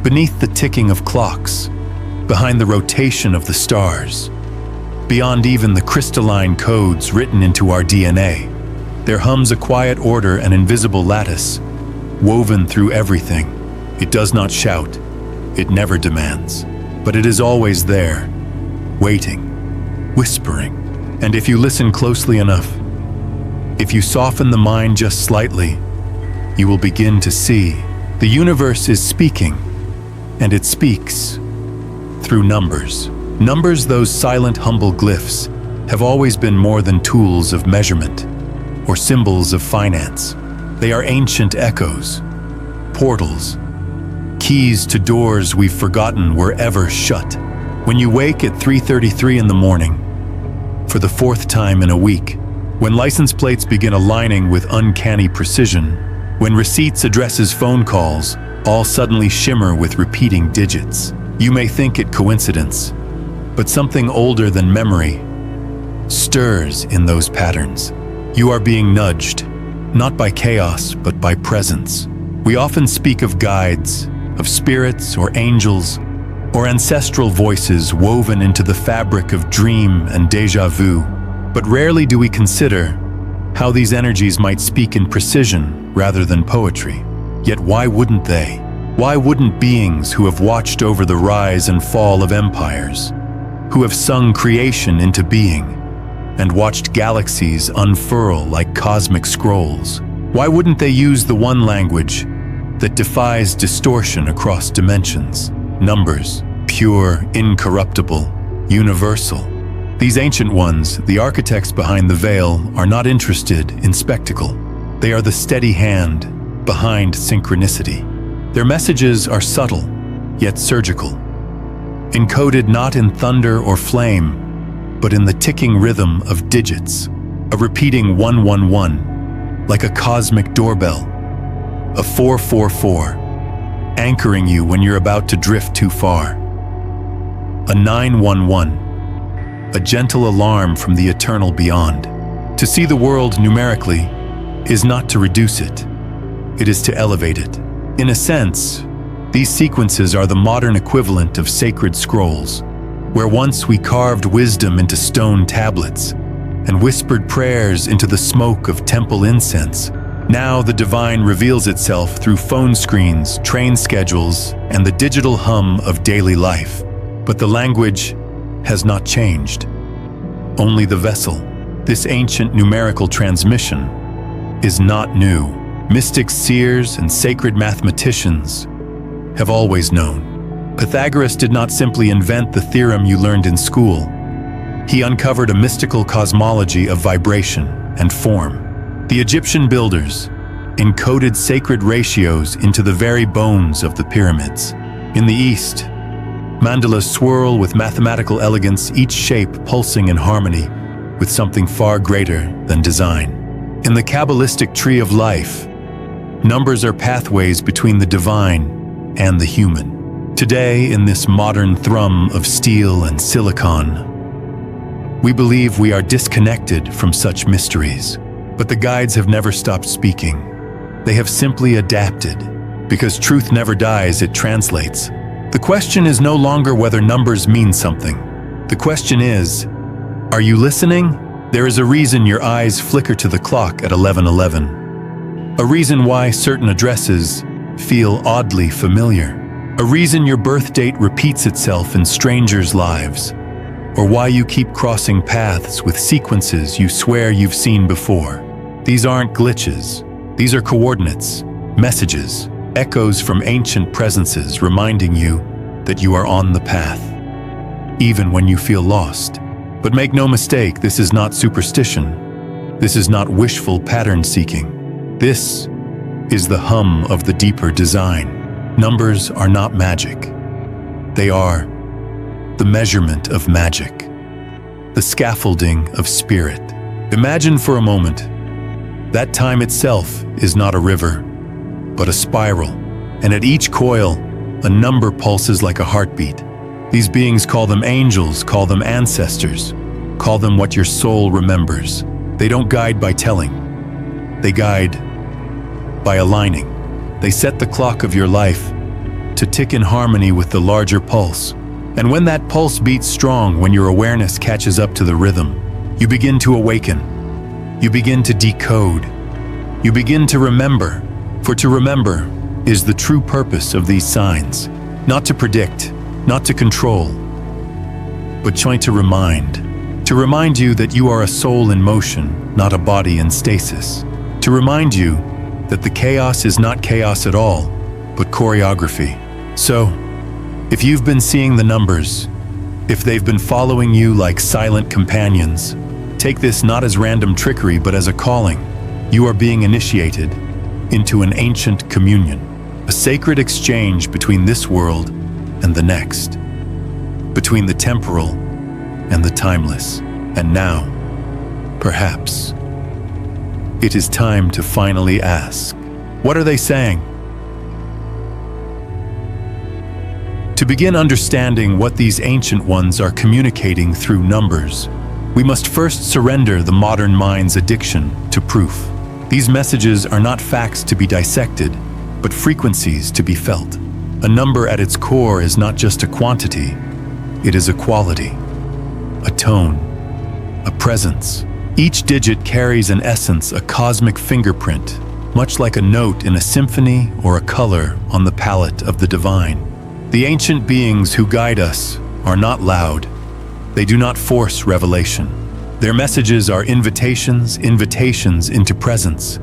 beneath the ticking of clocks, behind the rotation of the stars, beyond even the crystalline codes written into our DNA, there hums a quiet order, an invisible lattice, woven through everything. It does not shout, it never demands, but it is always there, waiting, whispering. And if you listen closely enough, if you soften the mind just slightly, you will begin to see the universe is speaking, and it speaks through numbers. Numbers, those silent, humble glyphs, have always been more than tools of measurement or symbols of finance. They are ancient echoes, portals, keys to doors we've forgotten were ever shut. When you wake at 3:33 in the morning, for the fourth time in a week, when license plates begin aligning with uncanny precision, when receipts, addresses, phone calls all suddenly shimmer with repeating digits, you may think it coincidence, but something older than memory stirs in those patterns. You are being nudged, not by chaos, but by presence. We often speak of guides, of spirits or angels, or ancestral voices woven into the fabric of dream and déjà vu, but rarely do we consider how these energies might speak in precision rather than poetry. Yet why wouldn't they? Why wouldn't beings who have watched over the rise and fall of empires, who have sung creation into being, and watched galaxies unfurl like cosmic scrolls, why wouldn't they use the one language that defies distortion across dimensions? Numbers, pure, incorruptible, universal. These ancient ones, the architects behind the veil, are not interested in spectacle. They are the steady hand behind synchronicity. Their messages are subtle, yet surgical, encoded not in thunder or flame, but in the ticking rhythm of digits, a repeating 111, like a cosmic doorbell, a 444, anchoring you when you're about to drift too far, a 911, a gentle alarm from the eternal beyond. To see the world numerically is not to reduce it, it is to elevate it. In a sense, these sequences are the modern equivalent of sacred scrolls, where once we carved wisdom into stone tablets and whispered prayers into the smoke of temple incense. Now the divine reveals itself through phone screens, train schedules, and the digital hum of daily life. But the language has not changed. Only the vessel. This ancient numerical transmission is not new. Mystics, seers, and sacred mathematicians have always known. Pythagoras did not simply invent the theorem you learned in school. He uncovered a mystical cosmology of vibration and form. The Egyptian builders encoded sacred ratios into the very bones of the pyramids. In the East, Mandalas swirl with mathematical elegance, each shape pulsing in harmony with something far greater than design. In the Kabbalistic tree of life, numbers are pathways between the divine and the human. Today, in this modern thrum of steel and silicon, we believe we are disconnected from such mysteries. But the guides have never stopped speaking. They have simply adapted. Because truth never dies, it translates. The question is no longer whether numbers mean something. The question is, are you listening? There is a reason your eyes flicker to the clock at 11:11. A reason why certain addresses feel oddly familiar. A reason your birth date repeats itself in strangers' lives. Or why you keep crossing paths with sequences you swear you've seen before. These aren't glitches. These are coordinates, messages, echoes from ancient presences reminding you that you are on the path, even when you feel lost. But make no mistake, this is not superstition. This is not wishful pattern seeking. This is the hum of the deeper design. Numbers are not magic. They are the measurement of magic, the scaffolding of spirit. Imagine for a moment that time itself is not a river, but a spiral, and at each coil, a number pulses like a heartbeat. These beings, call them angels, call them ancestors, call them what your soul remembers. They don't guide by telling. They guide by aligning. They set the clock of your life to tick in harmony with the larger pulse. And when that pulse beats strong, when your awareness catches up to the rhythm, you begin to awaken. You begin to decode. You begin to remember. For to remember is the true purpose of these signs. Not to predict, not to control, but trying to remind. To remind you that you are a soul in motion, not a body in stasis. To remind you that the chaos is not chaos at all, but choreography. So, if you've been seeing the numbers, if they've been following you like silent companions, take this not as random trickery but as a calling. You are being initiated into an ancient communion, a sacred exchange between this world and the next, between the temporal and the timeless. And now, perhaps, it is time to finally ask, what are they saying? To begin understanding what these ancient ones are communicating through numbers, we must first surrender the modern mind's addiction to proof. These messages are not facts to be dissected, but frequencies to be felt. A number at its core is not just a quantity, it is a quality, a tone, a presence. Each digit carries an essence, a cosmic fingerprint, much like a note in a symphony or a color on the palette of the divine. The ancient beings who guide us are not loud. They do not force revelation. Their messages are invitations into presence,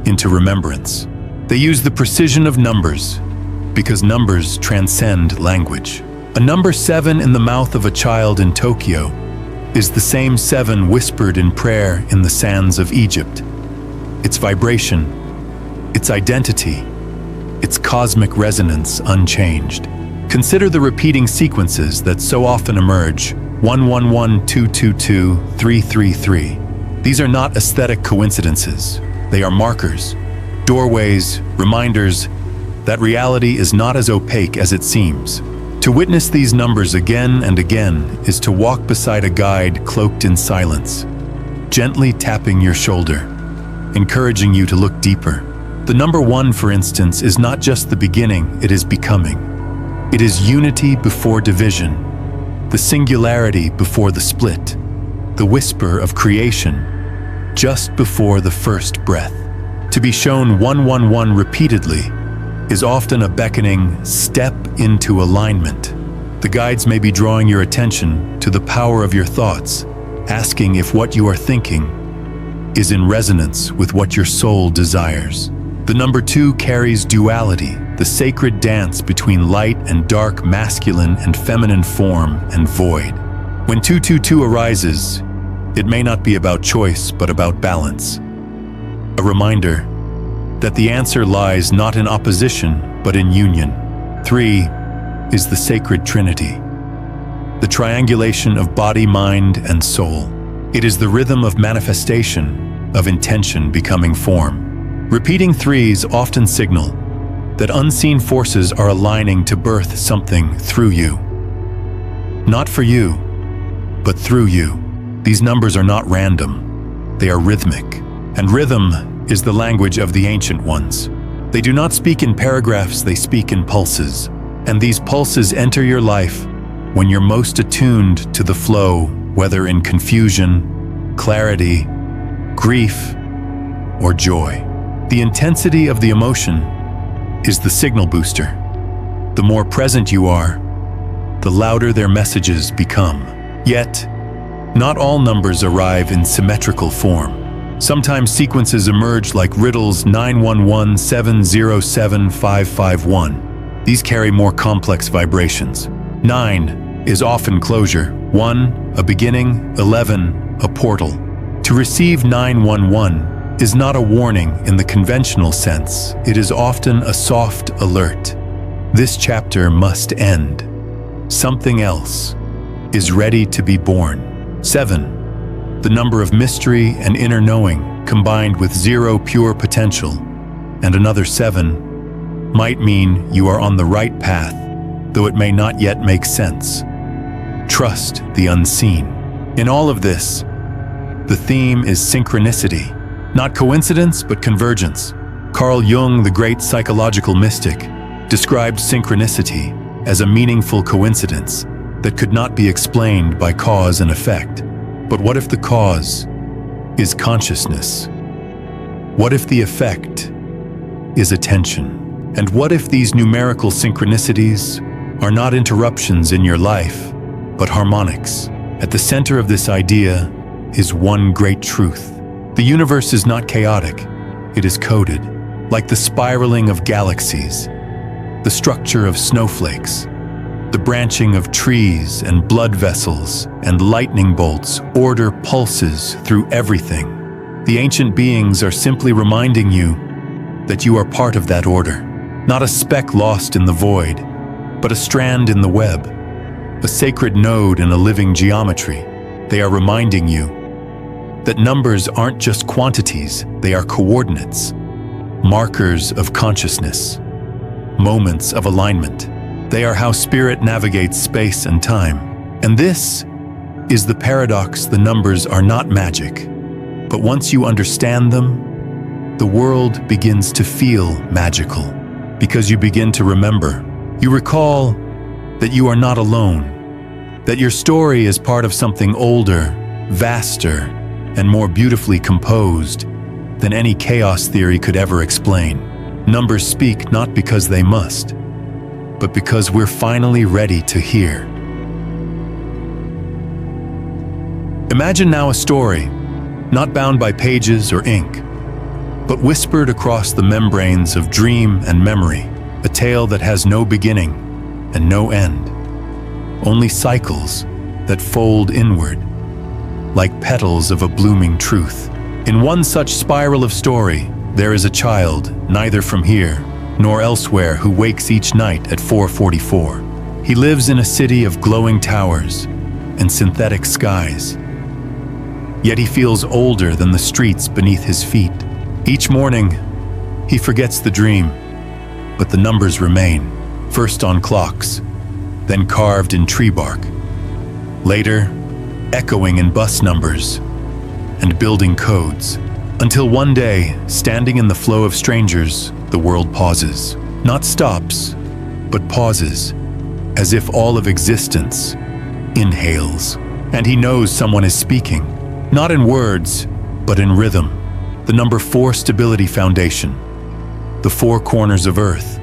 into remembrance. They use the precision of numbers because numbers transcend language. A number 7 in the mouth of a child in Tokyo is the same 7 whispered in prayer in the sands of Egypt. Its vibration, its identity, its cosmic resonance unchanged. Consider the repeating sequences that so often emerge: 111, 222, 333. These are not aesthetic coincidences. They are markers, doorways, reminders that reality is not as opaque as it seems. To witness these numbers again and again is to walk beside a guide cloaked in silence, gently tapping your shoulder, encouraging you to look deeper. The number 1, for instance, is not just the beginning, it is becoming. It is unity before division, the singularity before the split, the whisper of creation just before the first breath. To be shown 111 repeatedly is often a beckoning step into alignment. The guides may be drawing your attention to the power of your thoughts, asking if what you are thinking is in resonance with what your soul desires. The number 2 carries duality, the sacred dance between light and dark, masculine and feminine, form and void. When 222 arises, it may not be about choice, but about balance. A reminder that the answer lies not in opposition, but in union. 3 is the sacred trinity, the triangulation of body, mind, and soul. It is the rhythm of manifestation, of intention becoming form. Repeating 3s often signal that unseen forces are aligning to birth something through you. Not for you, but through you. These numbers are not random, they are rhythmic. And rhythm is the language of the ancient ones. They do not speak in paragraphs, they speak in pulses. And these pulses enter your life when you're most attuned to the flow, whether in confusion, clarity, grief, or joy. The intensity of the emotion is the signal booster. The more present you are, the louder their messages become. Yet, not all numbers arrive in symmetrical form. Sometimes sequences emerge like riddles: 911, 707, 551. These carry more complex vibrations. 9 is often closure, 1 a beginning, 11 a portal. To receive 911 is not a warning in the conventional sense, it is often a soft alert. This chapter must end. Something else is ready to be born. 7, the number of mystery and inner knowing combined with 0 pure potential, and another 7 might mean you are on the right path, though it may not yet make sense. Trust the unseen. In all of this, the theme is synchronicity. Not coincidence, but convergence. Carl Jung, the great psychological mystic, described synchronicity as a meaningful coincidence that could not be explained by cause and effect. But what if the cause is consciousness? What if the effect is attention? And what if these numerical synchronicities are not interruptions in your life, but harmonics? At the center of this idea is one great truth. The universe is not chaotic, it is coded, like the spiraling of galaxies, the structure of snowflakes, the branching of trees and blood vessels and lightning bolts. Order pulses through everything. The ancient beings are simply reminding you that you are part of that order, not a speck lost in the void, but a strand in the web, a sacred node in a living geometry. They are reminding you that numbers aren't just quantities, they are coordinates, markers of consciousness, moments of alignment. They are how spirit navigates space and time. And this is the paradox: the numbers are not magic, but once you understand them, the world begins to feel magical, because you begin to remember. You recall that you are not alone, that your story is part of something older, vaster, and more beautifully composed than any chaos theory could ever explain. Numbers speak not because they must, but because we're finally ready to hear. Imagine now a story, not bound by pages or ink, but whispered across the membranes of dream and memory, a tale that has no beginning and no end, only cycles that fold inward, like petals of a blooming truth. In one such spiral of story, there is a child, neither from here nor elsewhere, who wakes each night at 4:44. He lives in a city of glowing towers and synthetic skies. Yet he feels older than the streets beneath his feet. Each morning, he forgets the dream, but the numbers remain, first on clocks, then carved in tree bark, later echoing in bus numbers and building codes, until one day, standing in the flow of strangers, the world pauses. Not stops, but pauses, as if all of existence inhales. And he knows someone is speaking, not in words, but in rhythm. The number 4 stability foundation, the 4 corners of earth,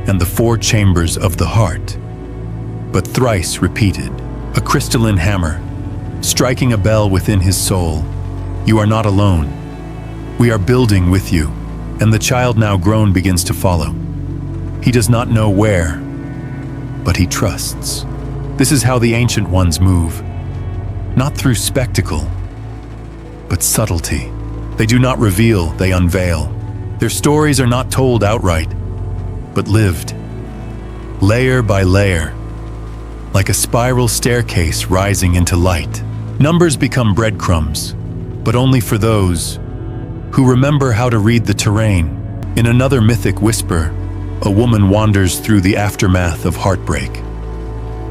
and the 4 chambers of the heart. But thrice repeated, a crystalline hammer, striking a bell within his soul. You are not alone. We are building with you. And the child, now grown, begins to follow. He does not know where, but he trusts. This is how the ancient ones move, not through spectacle, but subtlety. They do not reveal, they unveil. Their stories are not told outright, but lived, layer by layer, like a spiral staircase rising into light. Numbers become breadcrumbs, but only for those who remember how to read the terrain. In another mythic whisper, a woman wanders through the aftermath of heartbreak.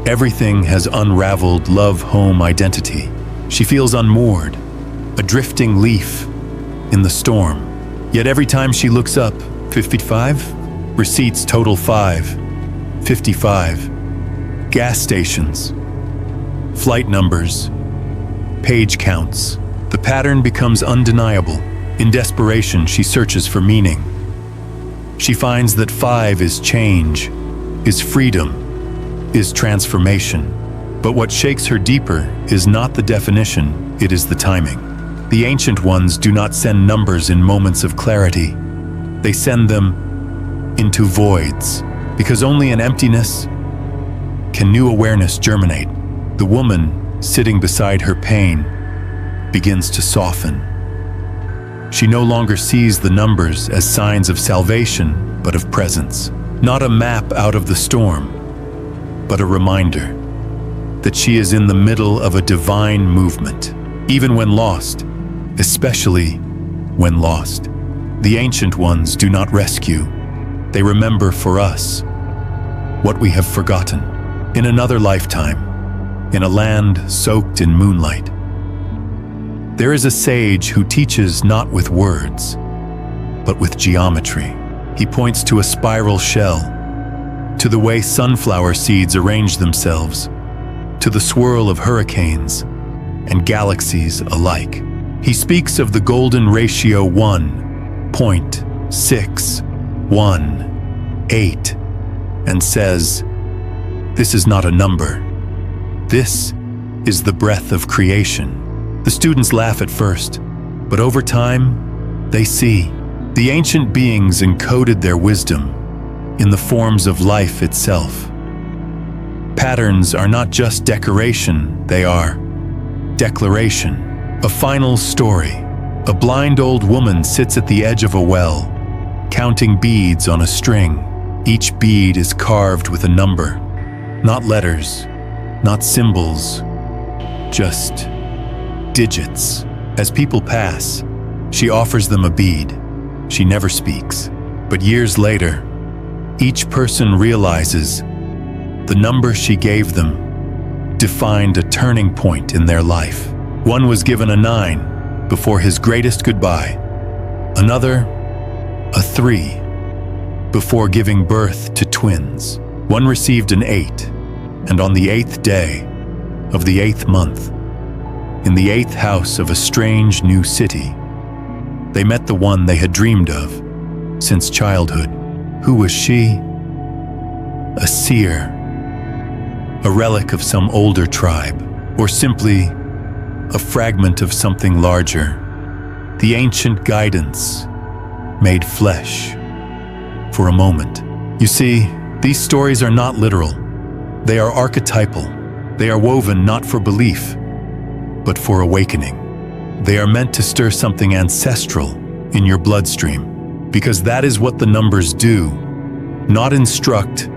Everything has unraveled love-home identity. She feels unmoored, a drifting leaf in the storm. Yet every time she looks up, 55? Receipts total 5. 55. Gas stations. Flight numbers. Page counts. The pattern becomes undeniable. In desperation, she searches for meaning. She finds that 5 is change, is freedom, is transformation. But what shakes her deeper is not the definition, it is the timing. The ancient ones do not send numbers in moments of clarity. They send them into voids, because only in emptiness can new awareness germinate. The woman, sitting beside her pain, begins to soften. She no longer sees the numbers as signs of salvation, but of presence. Not a map out of the storm, but a reminder that she is in the middle of a divine movement. Even when lost, especially when lost, the ancient ones do not rescue. They remember for us what we have forgotten. In another lifetime, in a land soaked in moonlight, there is a sage who teaches not with words, but with geometry. He points to a spiral shell, to the way sunflower seeds arrange themselves, to the swirl of hurricanes and galaxies alike. He speaks of the golden ratio 1.618 and says, "This is not a number. This is the breath of creation." The students laugh at first, but over time, they see. The ancient beings encoded their wisdom in the forms of life itself. Patterns are not just decoration, they are declaration. A final story. A blind old woman sits at the edge of a well, counting beads on a string. Each bead is carved with a number. Not letters, not symbols, just digits. As people pass, she offers them a bead. She never speaks. But years later, each person realizes the number she gave them defined a turning point in their life. One was given a 9 before his greatest goodbye. Another, a 3, before giving birth to twins. One received an 8, and on the 8th day of the 8th month, in the 8th house of a strange new city, they met the one they had dreamed of since childhood. Who was she? A seer, a relic of some older tribe, or simply a fragment of something larger. The ancient guidance made flesh for a moment. You see, these stories are not literal. They are archetypal. They are woven not for belief, but for awakening. They are meant to stir something ancestral in your bloodstream, because that is what the numbers do. Not instruct,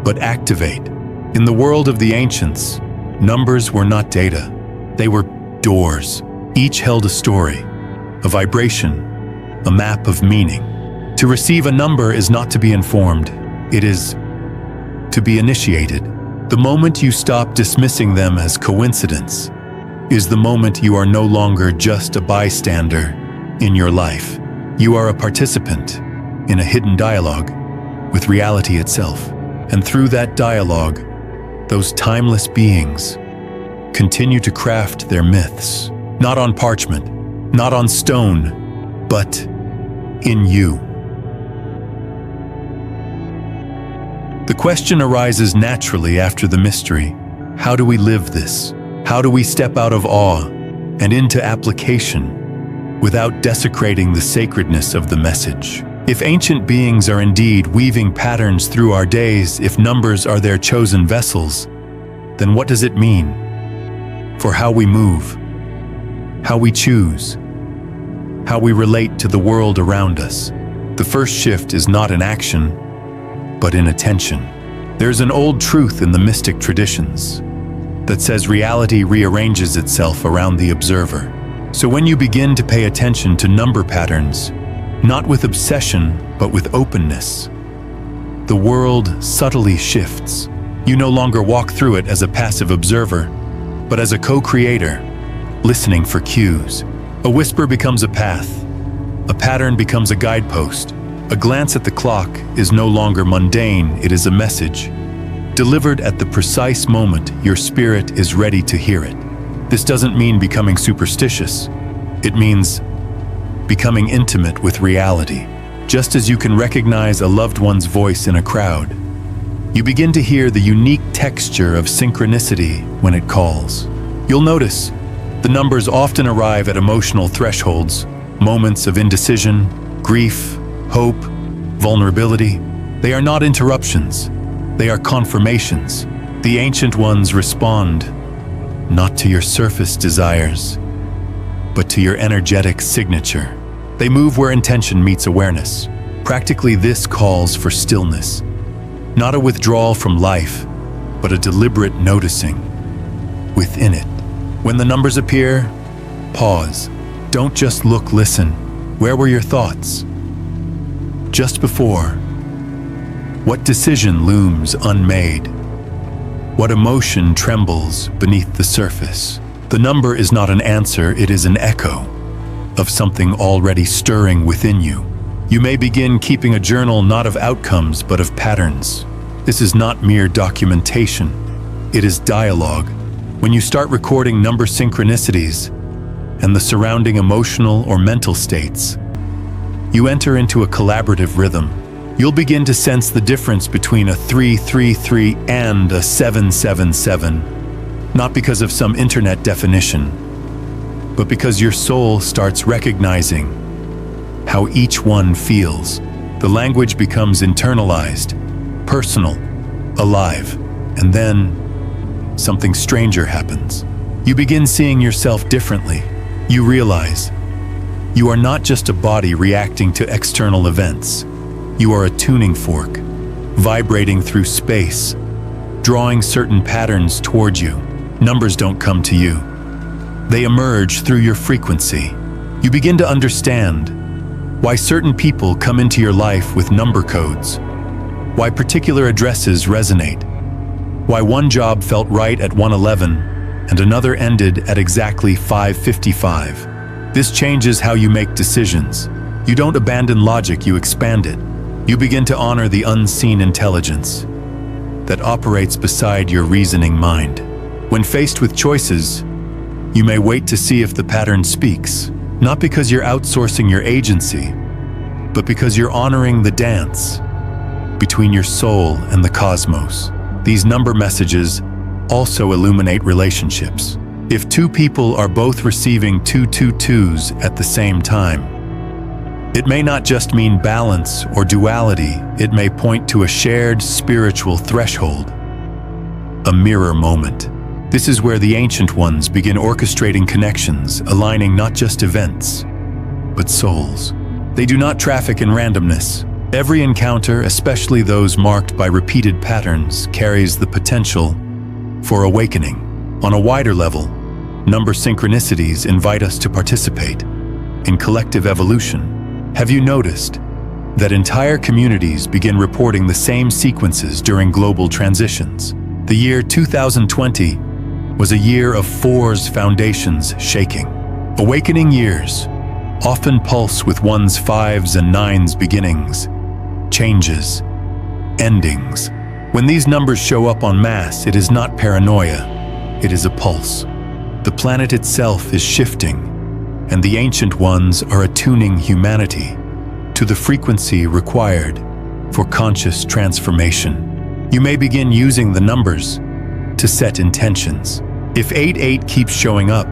but activate. In the world of the ancients, numbers were not data. They were doors. Each held a story, a vibration, a map of meaning. To receive a number is not to be informed. It is to be initiated. The moment you stop dismissing them as coincidence is the moment you are no longer just a bystander in your life. You are a participant in a hidden dialogue with reality itself. And through that dialogue, those timeless beings continue to craft their myths, not on parchment, not on stone, but in you. The question arises naturally after the mystery. How do we live this? How do we step out of awe and into application without desecrating the sacredness of the message? If ancient beings are indeed weaving patterns through our days, if numbers are their chosen vessels, then what does it mean for how we move, how we choose, how we relate to the world around us? The first shift is not in action, but in attention. There's an old truth in the mystic traditions that says reality rearranges itself around the observer. So when you begin to pay attention to number patterns, not with obsession, but with openness, the world subtly shifts. You no longer walk through it as a passive observer, but as a co-creator, listening for cues. A whisper becomes a path. A pattern becomes a guidepost. A glance at the clock is no longer mundane, it is a message, delivered at the precise moment your spirit is ready to hear it. This doesn't mean becoming superstitious. It means becoming intimate with reality. Just as you can recognize a loved one's voice in a crowd, you begin to hear the unique texture of synchronicity when it calls. You'll notice the numbers often arrive at emotional thresholds, moments of indecision, grief, hope, vulnerability. They are not interruptions. They are confirmations. The ancient ones respond not to your surface desires, but to your energetic signature. They move where intention meets awareness. Practically, this calls for stillness. Not a withdrawal from life, but a deliberate noticing within it. When the numbers appear, pause. Don't just look, listen. Where were your thoughts just before? What decision looms unmade? What emotion trembles beneath the surface? The number is not an answer, it is an echo of something already stirring within you. You may begin keeping a journal not of outcomes but of patterns. This is not mere documentation. It is dialogue. When you start recording number synchronicities and the surrounding emotional or mental states, you enter into a collaborative rhythm. You'll begin to sense the difference between a 333 and a 777, not because of some internet definition, but because your soul starts recognizing how each one feels. The language becomes internalized, personal, alive, and then something stranger happens. You begin seeing yourself differently. You realize you are not just a body reacting to external events. You are a tuning fork, vibrating through space, drawing certain patterns toward you. Numbers don't come to you. They emerge through your frequency. You begin to understand why certain people come into your life with number codes, why particular addresses resonate, why one job felt right at 111 and another ended at exactly 555. This changes how you make decisions. You don't abandon logic, you expand it. You begin to honor the unseen intelligence that operates beside your reasoning mind. When faced with choices, you may wait to see if the pattern speaks, not because you're outsourcing your agency, but because you're honoring the dance between your soul and the cosmos. These number messages also illuminate relationships. If two people are both receiving 222s at the same time, it may not just mean balance or duality, it may point to a shared spiritual threshold, a mirror moment. This is where the ancient ones begin orchestrating connections, aligning not just events, but souls. They do not traffic in randomness. Every encounter, especially those marked by repeated patterns, carries the potential for awakening. On a wider level, number synchronicities invite us to participate in collective evolution. Have you noticed that entire communities begin reporting the same sequences during global transitions? The year 2020 was a year of fours foundations shaking. Awakening years often pulse with one's fives and nines beginnings, changes, endings. When these numbers show up en masse, it is not paranoia, it is a pulse. The planet itself is shifting, and the ancient ones are attuning humanity to the frequency required for conscious transformation. You may begin using the numbers to set intentions. If 88 keeps showing up,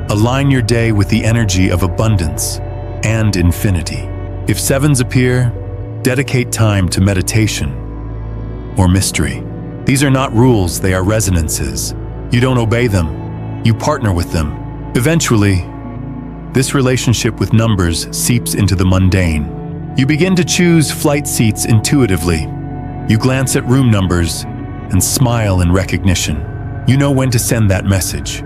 align your day with the energy of abundance and infinity. If sevens appear, dedicate time to meditation or mystery. These are not rules, they are resonances. You don't obey them, you partner with them. Eventually, this relationship with numbers seeps into the mundane. You begin to choose flight seats intuitively. You glance at room numbers and smile in recognition. You know when to send that message,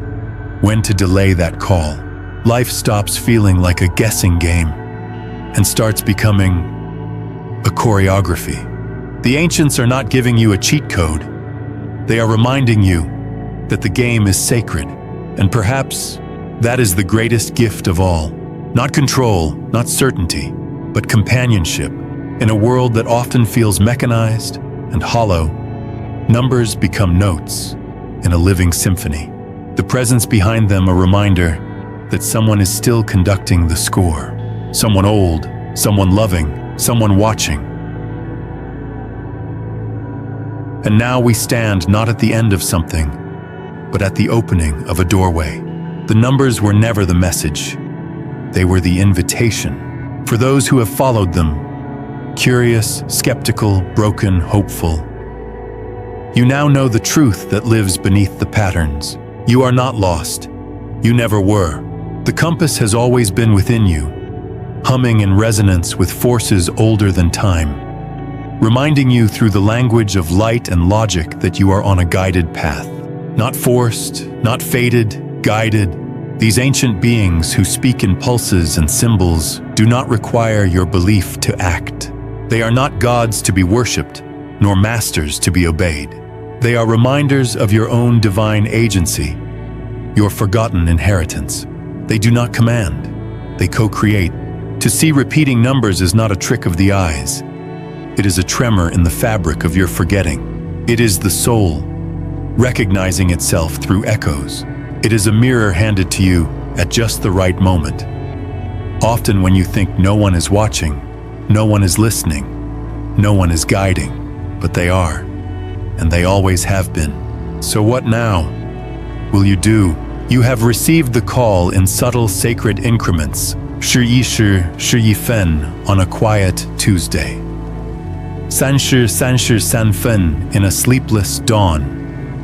when to delay that call. Life stops feeling like a guessing game and starts becoming a choreography. The ancients are not giving you a cheat code. They are reminding you that the game is sacred, and perhaps that is the greatest gift of all. Not control, not certainty, but companionship. In a world that often feels mechanized and hollow, numbers become notes in a living symphony. The presence behind them a reminder that someone is still conducting the score. Someone old, someone loving, someone watching. And now we stand not at the end of something, but at the opening of a doorway. The numbers were never the message. They were the invitation. For those who have followed them, curious, skeptical, broken, hopeful, you now know the truth that lives beneath the patterns. You are not lost. You never were. The compass has always been within you, humming in resonance with forces older than time, reminding you through the language of light and logic that you are on a guided path. Not forced, not fated, guided. These ancient beings who speak in pulses and symbols do not require your belief to act. They are not gods to be worshipped, nor masters to be obeyed. They are reminders of your own divine agency, your forgotten inheritance. They do not command, they co-create. To see repeating numbers is not a trick of the eyes. It is a tremor in the fabric of your forgetting. It is the soul, recognizing itself through echoes. It is a mirror handed to you at just the right moment. Often when you think no one is watching, no one is listening, no one is guiding, but they are, and they always have been. So what now? Will you do? You have received the call in subtle sacred increments, 是一时是一分 on a quiet Tuesday. 三分 in a sleepless dawn.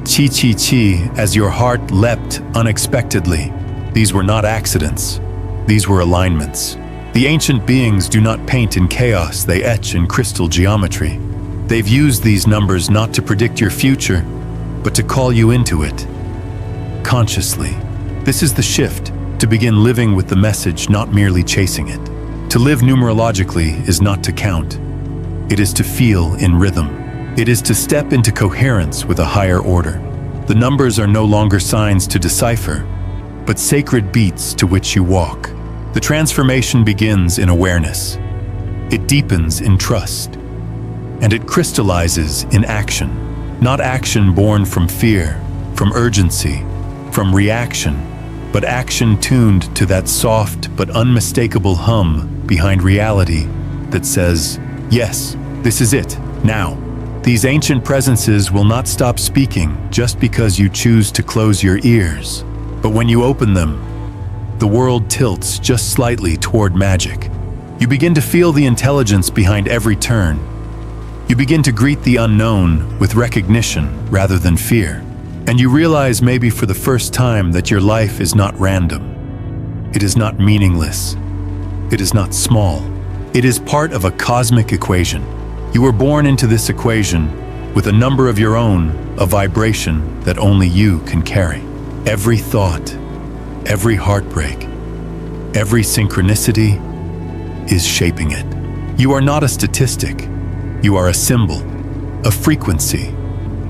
Chi chi chi as your heart leapt unexpectedly. These were not accidents. These were alignments. The ancient beings do not paint in chaos, they etch in crystal geometry. They've used these numbers not to predict your future, but to call you into it. Consciously. This is the shift, to begin living with the message, not merely chasing it. To live numerologically is not to count. It is to feel in rhythm. It is to step into coherence with a higher order. The numbers are no longer signs to decipher, but sacred beats to which you walk. The transformation begins in awareness. It deepens in trust. And it crystallizes in action. Not action born from fear, from urgency, from reaction, but action tuned to that soft but unmistakable hum behind reality that says, yes, this is it, now. These ancient presences will not stop speaking just because you choose to close your ears. But when you open them, the world tilts just slightly toward magic. You begin to feel the intelligence behind every turn. You begin to greet the unknown with recognition rather than fear. And you realize maybe for the first time that your life is not random. It is not meaningless. It is not small. It is part of a cosmic equation. You were born into this equation with a number of your own, a vibration that only you can carry. Every thought, every heartbreak, every synchronicity is shaping it. You are not a statistic. You are a symbol, a frequency,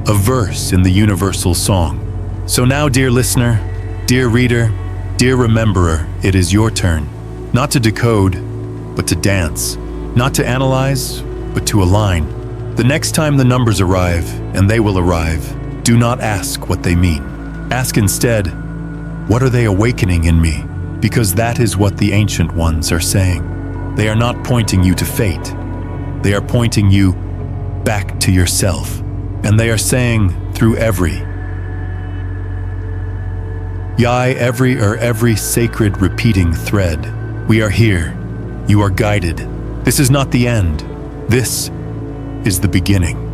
a verse in the universal song. So now, dear listener, dear reader, dear rememberer, it is your turn. Not to decode, but to dance. Not to analyze, but to align. The next time the numbers arrive, and they will arrive, do not ask what they mean. Ask instead, what are they awakening in me? Because that is what the ancient ones are saying. They are not pointing you to fate. They are pointing you back to yourself. And they are saying through every sacred repeating thread, we are here. You are guided. This is not the end. This is the beginning.